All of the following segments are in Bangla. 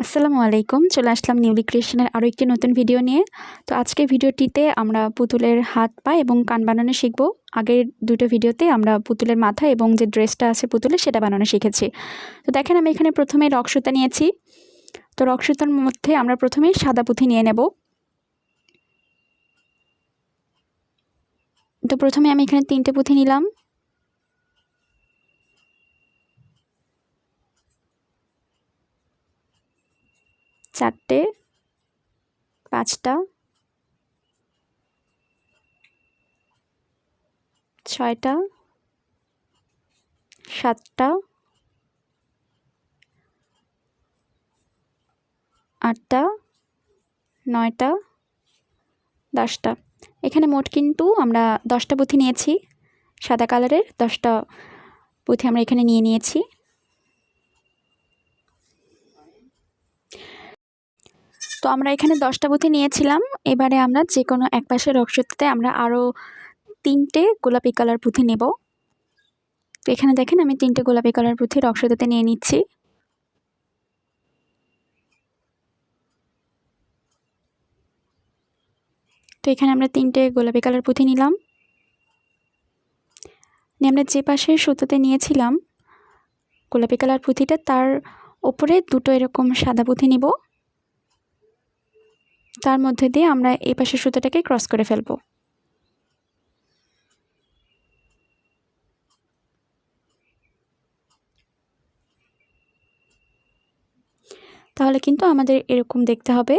আসসালামু আলাইকুম। চলে আসলাম নিউলি ক্রিয়েশনের আরও একটি নতুন ভিডিও নিয়ে। তো আজকের ভিডিওটিতে আমরা পুতুলের হাত পা এবং কান বানানো শিখব। আগের দুটো ভিডিওতে আমরা পুতুলের মাথা এবং যে ড্রেসটা আছে পুতুলের সেটা বানানো শিখেছি। তো দেখেন আমি এখানে প্রথমে রক্সুতা নিয়েছি। তো রক্সুতার মধ্যে আমরা প্রথমে সাদা পুঁথি নিয়ে নেব। তো প্রথমে আমি এখানে 3টে পুঁথি নিলাম। চারটে, 5টা, 6টা, 7টা, 8টা, 9টা, 10টা। এখানে মোট কিন্তু আমরা 10টা পুঁথি নিয়েছি। সাদা কালারের 10টা পুঁথি আমরা এখানে নিয়েছি। তো আমরা এখানে 10টা পুঁথি নিয়েছিলাম। এবারে আমরা যে কোনো এক পাশে রক্সুতাতে আমরা আরও 3টে গোলাপি কালার পুঁথি নেব। তো এখানে দেখেন আমি 3টে গোলাপি কালার পুঁথি রক্সুতাতে নিয়ে নিচ্ছি। তো এখানে আমরা 3টে গোলাপি কালার পুঁথি নিলাম। আমরা যে পাশে সুতোতে নিয়েছিলাম গোলাপি কালার পুঁথিটা, তার ওপরে 2টো এরকম সাদা পুঁথি নিব। তার মধ্যে দিয়ে আমরা এই পাশের সুতোটাকে ক্রস করে ফেলব। তাহলে কিন্তু আমাদের এরকম দেখতে হবে।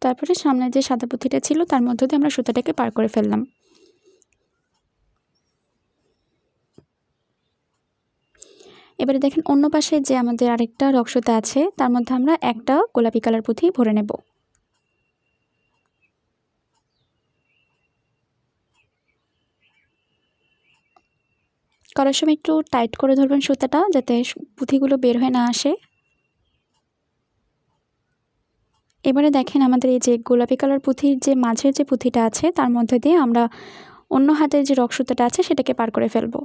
তারপরে সামনে যে সাদা পুঁথিটা ছিল তার মধ্যে দিয়ে আমরা সুতাটাকে পার করে ফেললাম। এবারে দেখেন অন্য পাশে যে আমাদের আরেকটা রক্সুতা আছে তার মধ্যে আমরা একটা গোলাপি কালার পুঁথি ভরে নেব। করার সময় একটু টাইট করে ধরবেন সুতাটা, যাতে পুঁথিগুলো বের হয়ে না আসে। এবারে দেখেন আমাদের এই যে গোলাপি কালার পুঁথির যে মাঝের যে পুঁথিটা আছে তার মধ্যে দিয়ে আমরা অন্য হাতের যে রক্সুতাটা আছে সেটাকে পার করে ফেলব।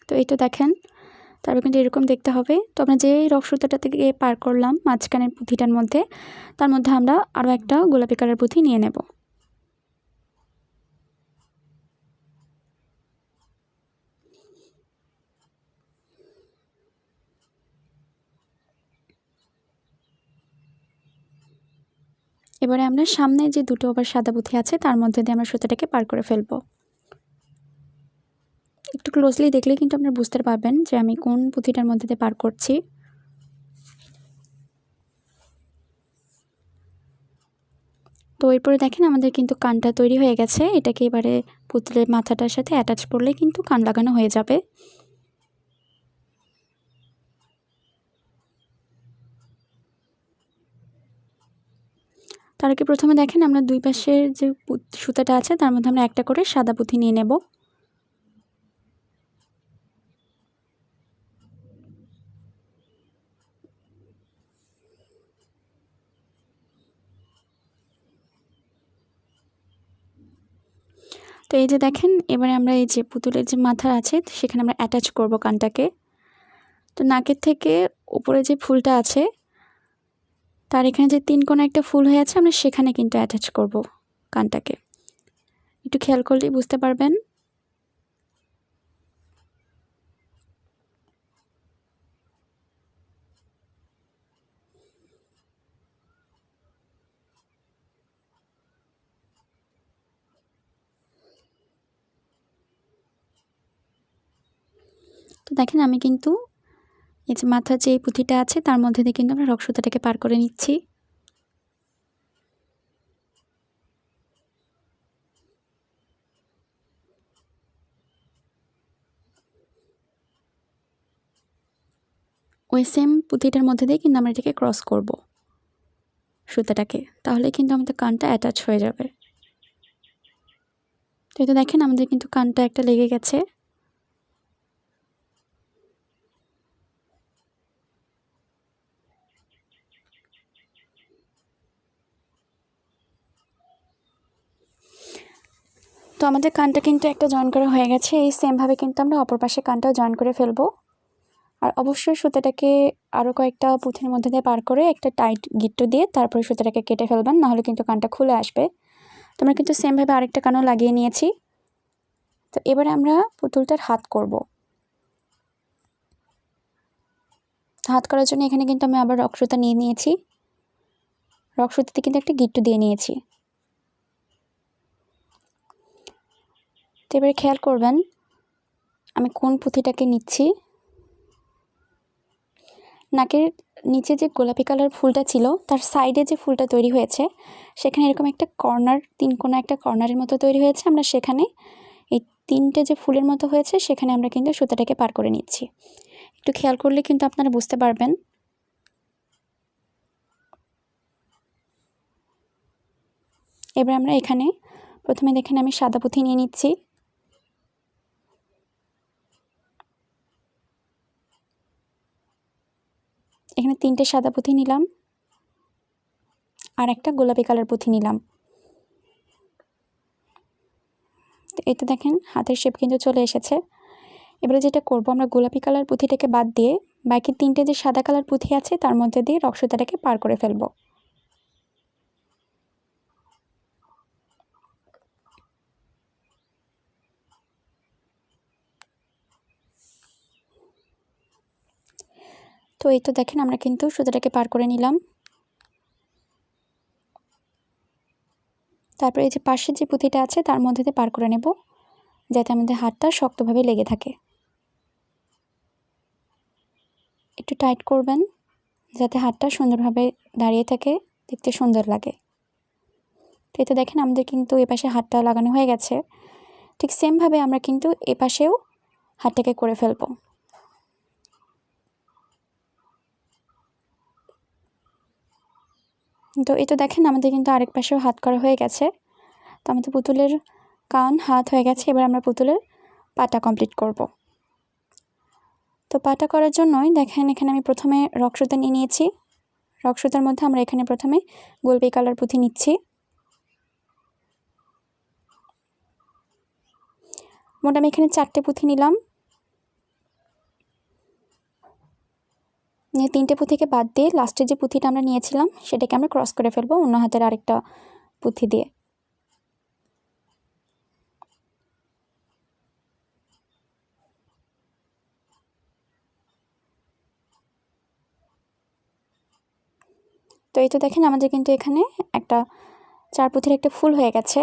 তো এই তো দেখেন, তারপর কিন্তু এরকম দেখতে হবে। তো আমরা যে রক্সুতাটা থেকে পার করলাম মাঝখানের পুঁথিটার মধ্যে, তার মধ্যে আমরা আরও একটা গোলাপি কালার পুঁথি নিয়ে নেব। এবারে আমরা সামনে যে 2টো আবার সাদা পুঁথি আছে তার মধ্যে দিয়ে আমরা সুতাটাকে পার করে ফেলব। একটু ক্লোজলি দেখলে কিন্তু আপনারা বুঝতে পারবেন যে আমি কোন পুঁথিটার মধ্যে দিয়ে পার করছি। তো এরপরে দেখেন আমাদের কিন্তু কানটা তৈরি হয়ে গেছে। এটাকে এবারে পুতুলের মাথাটার সাথে অ্যাটাচ করলে কিন্তু কান লাগানো হয়ে যাবে। তার আগে প্রথমে দেখেন আমরা দুই পাশের যে সুতাটা আছে তার মধ্যে আমরা একটা করে সাদা পুঁথি নিয়ে নেব। তো এই যে দেখেন এবারে আমরা এই যে পুতুলের যে মাথা আছে সেখানে আমরা অ্যাটাচ করব কানটাকে। তো নাকের থেকে উপরে যে ফুলটা আছে তার এখানে যে 3 কোণা একটা ফুল হয়ে আছে আমরা সেখানে কিন্তু অ্যাটাচ করব কানটাকে। একটু খেয়াল করলেই বুঝতে পারবেন। তো দেখেন আমি কিন্তু এই যে মাথার যে পুঁথিটা আছে তার মধ্যে দিয়ে কিন্তু আমরা রক্সুতাটাকে পার করে নিচ্ছি। ওই সেম পুঁথিটার মধ্যে দিয়ে কিন্তু আমরা এটাকে ক্রস করব সুতাটাকে, তাহলে কিন্তু আমাদের কানটা অ্যাটাচ হয়ে যাবে। তো এটা দেখেন আমাদের কিন্তু কানটা একটা লেগে গেছে। তো আমাদের কানটা কিন্তু একটা জয়েন করা হয়ে গেছে। এই সেমভাবে কিন্তু আমরা অপর পাশে কানটাও জয়েন করে ফেলবো। আর অবশ্যই সুতাটাকে আরও কয়েকটা পুঁথির মধ্যে দিয়ে পার করে একটা টাইট গিট্টু দিয়ে তারপরে সুতাটাকে কেটে ফেলবেন, নাহলে কিন্তু কানটা খুলে আসবে। তো আমরা কিন্তু সেমভাবে আরেকটা কানও লাগিয়ে নিয়েছি। তো এবারে আমরা পুতুলটার হাত করব। হাত করার জন্য এখানে কিন্তু আমি আবার রক্সুতা নিয়ে নিয়েছি। রক্সুতাতে কিন্তু একটা গিট্টু দিয়ে নিয়েছি। তো এবারে খেয়াল করবেন আমি কোন পুঁথিটাকে নিচ্ছি। নাকের নিচে যে গোলাপি কালার ফুলটা ছিল তার সাইডে যে ফুলটা তৈরি হয়েছে সেখানে এরকম একটা কর্নার, তিন কোণা একটা কর্নারের মতো তৈরি হয়েছে। আমরা সেখানে এই তিনটে যে ফুলের মতো হয়েছে সেখানে আমরা কিন্তু সুতাটাকে পার করে নিচ্ছি। একটু খেয়াল করলে কিন্তু আপনারা বুঝতে পারবেন। এবার আমরা এখানে প্রথমে দেখেন আমি সাদা পুঁথি নিয়ে নিচ্ছি। এখানে তিনটে সাদা পুঁথি নিলাম আর একটা গোলাপি কালার পুঁথি নিলাম। এই তো দেখেন হাতের শেপ কিন্তু চলে এসেছে। এবারে যেটা করব, আমরা গোলাপি কালার পুঁথিটাকে বাদ দিয়ে বাকি তিনটে যে সাদা কালার পুঁথি আছে তার মধ্যে দিয়ে রক্সুতাটাকে পার করে ফেলবো। তো এই তো দেখেন আমরা কিন্তু সুতাটাকে পার করে নিলাম। তারপরে এই যে পাশে যে পুঁথিটা আছে তার মধ্যে দিয়ে পার করে নেব, যাতে আমাদের হাতটা শক্তভাবে লেগে থাকে। একটু টাইট করবেন যাতে হাতটা সুন্দরভাবে দাঁড়িয়ে থাকে, দেখতে সুন্দর লাগে। তো এই তো দেখেন আমাদের কিন্তু এপাশে হাতটা লাগানো হয়ে গেছে। ঠিক সেমভাবে আমরা কিন্তু এপাশেও হাতটাকে করে ফেলবো। তো এই তো দেখেন আমাদের কিন্তু আরেক পাশেও হাত করা হয়ে গেছে। তো আমাদের পুতুলের কান হাত হয়ে গেছে। এবার আমরা পুতুলের পাটা কমপ্লিট করব। তো পাটা করার জন্যই দেখেন এখানে আমি প্রথমে রক্সুতা নিয়ে নিয়েছি। রক্সুতার মধ্যে আমরা এখানে প্রথমে গোলাপি কালার পুঁথি নিচ্ছি। মোট আমি এখানে 4টে পুঁথি নিলাম। নিয়ে 3টে পুঁথিকে বাদ দিয়ে লাস্টের যে পুঁথিটা আমরা নিয়েছিলাম সেটাকে আমরা ক্রস করে ফেলবো অন্য হাতের আরেকটা পুঁথি দিয়ে। তো এই তো দেখেন আমাদের কিন্তু এখানে একটা 4 পুঁথির একটা ফুল হয়ে গেছে।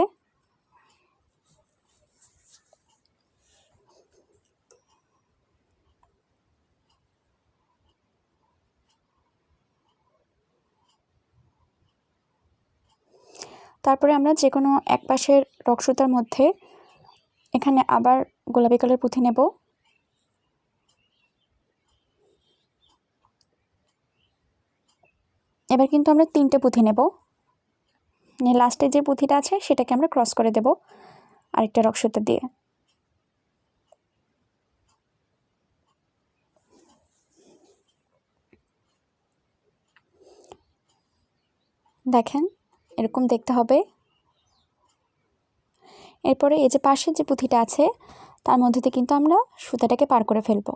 তারপরে আমরা যে কোনো এক পাশের রক্সুতার মধ্যে এখানে আবার গোলাপি কালার পুঁথি নেব। এবার কিন্তু আমরা 3টে পুঁথি নেব। নিয়ে লাস্টে যে পুঁথিটা আছে সেটাকে আমরা ক্রস করে দেব আরেকটা রক্সুতা দিয়ে। দেখেন এরকম দেখতে হবে। এরপরে এই যে পাশের যে পুঁথিটা আছে তার মধ্যে দিয়ে কিন্তু আমরা সুতাটাকে পার করে ফেলব।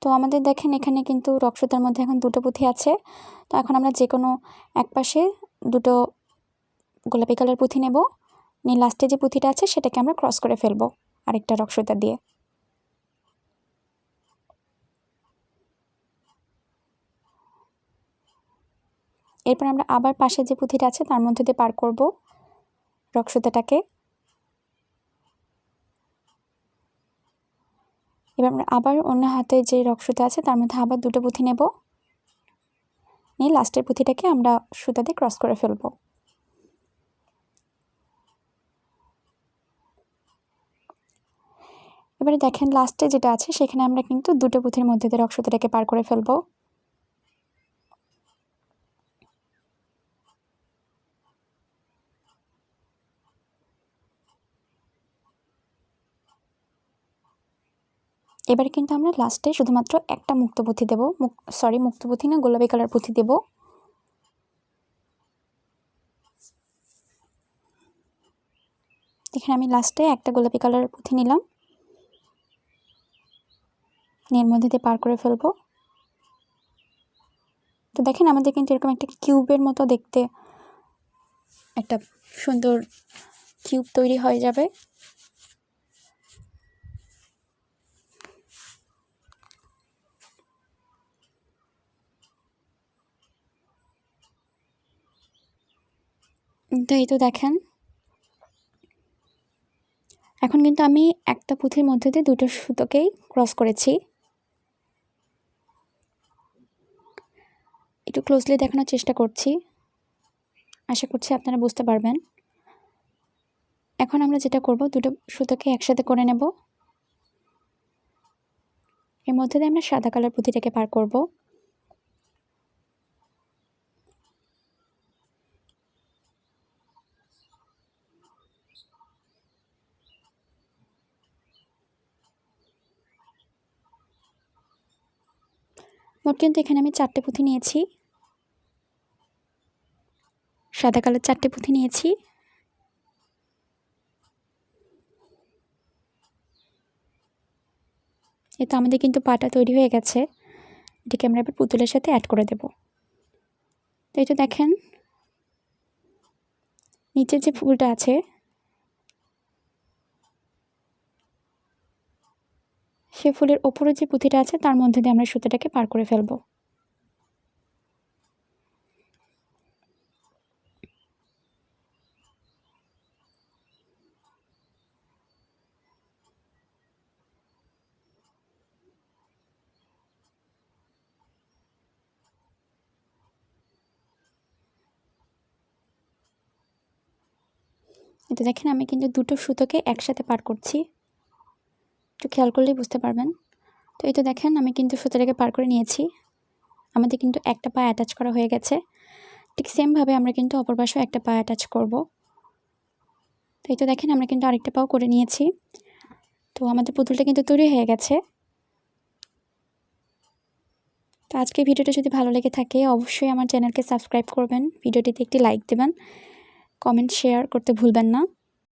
তো আমাদের দেখেন এখানে কিন্তু রক্সুতার মধ্যে এখন 2টো পুঁথি আছে। তো এখন আমরা যে কোনো এক পাশে 2টো গোলাপি কালার পুঁথি নেব। নিয়ে লাস্টে যে পুঁথিটা আছে সেটাকে আমরা ক্রস করে ফেলব আরেকটা রক্সুতা দিয়ে। এরপর আমরা আবার পাশে যে পুঁথিটা আছে তার মধ্যে দিয়ে পার করব রক্সুতাটাকে। এবার আমরা আবার অন্য হাতে যে রক্সুতা আছে তার মধ্যে আবার 2টো পুঁথি নেব। নিয়ে লাস্টের পুঁথিটাকে আমরা সুতা দিয়ে ক্রস করে ফেলব। এবারে দেখেন লাস্টে যেটা আছে সেখানে আমরা কিন্তু 2টো পুঁথির মধ্যে দিয়ে রক্সুতাটাকে পার করে ফেলব। এবারে কিন্তু আমরা লাস্টে শুধুমাত্র একটা মুক্ত পুঁথি দেব, মুক্ত পুঁথি না, গোলাপি কালার পুঁথি দেব। এখানে আমি লাস্টে একটা গোলাপি কালারের পুঁথি নিলাম, এর মধ্যে দিয়ে পার করে ফেলবো। তো দেখেন আমাদের কিন্তু এরকম একটা কিউবের মতো দেখতে একটা সুন্দর কিউব তৈরি হয়ে যাবে। তো এই তো দেখেন এখন কিন্তু আমি একটা পুঁথির মধ্যে দিয়ে দুটো সুতোকেই ক্রস করেছি। একটু ক্লোজলি দেখানোর চেষ্টা করছি, আশা করছি আপনারা বুঝতে পারবেন। এখন আমরা যেটা করব, দুটো সুতোকে একসাথে করে নেব, এর মধ্যে দিয়ে আমরা সাদা কালার পুঁথিটাকে পার করব। মোট কিন্তু এখানে আমি 4টে পুঁথি নিয়েছি, সাদা কালার 4টে পুঁথি নিয়েছি। এই তো আমাদের কিন্তু পাটা তৈরি হয়ে গেছে, এটাকে আমরা এবার পুতুলের সাথে অ্যাড করে দেব। তো এই তো দেখেন নিচের যে ফুলটা আছে সে ফুলের ওপরে যে পুঁথিটা আছে তার মধ্যে দিয়ে আমরা সুতোটাকে পার করে ফেলবো। এটা দেখেন আমি কিন্তু দুটো সুতোকে একসাথে পার করছি, একটু খেয়াল করলেই বুঝতে পারবেন। তো এই তো দেখেন আমি কিন্তু সুতোটাকে পার করে নিয়েছি, আমাদের কিন্তু একটা পা অ্যাটাচ করা হয়ে গেছে। ঠিক সেমভাবে আমরা কিন্তু অপর পাশেও একটা পা অ্যাটাচ করব। তো এই তো দেখেন আমরা কিন্তু আরেকটা পাও করে নিয়েছি। তো আমাদের পুতুলটা কিন্তু তৈরি হয়ে গেছে। তো আজকে ভিডিওটা যদি ভালো লেগে থাকে অবশ্যই আমার চ্যানেলকে সাবস্ক্রাইব করবেন, ভিডিওটিতে একটি লাইক দেবেন, কমেন্ট শেয়ার করতে ভুলবেন না।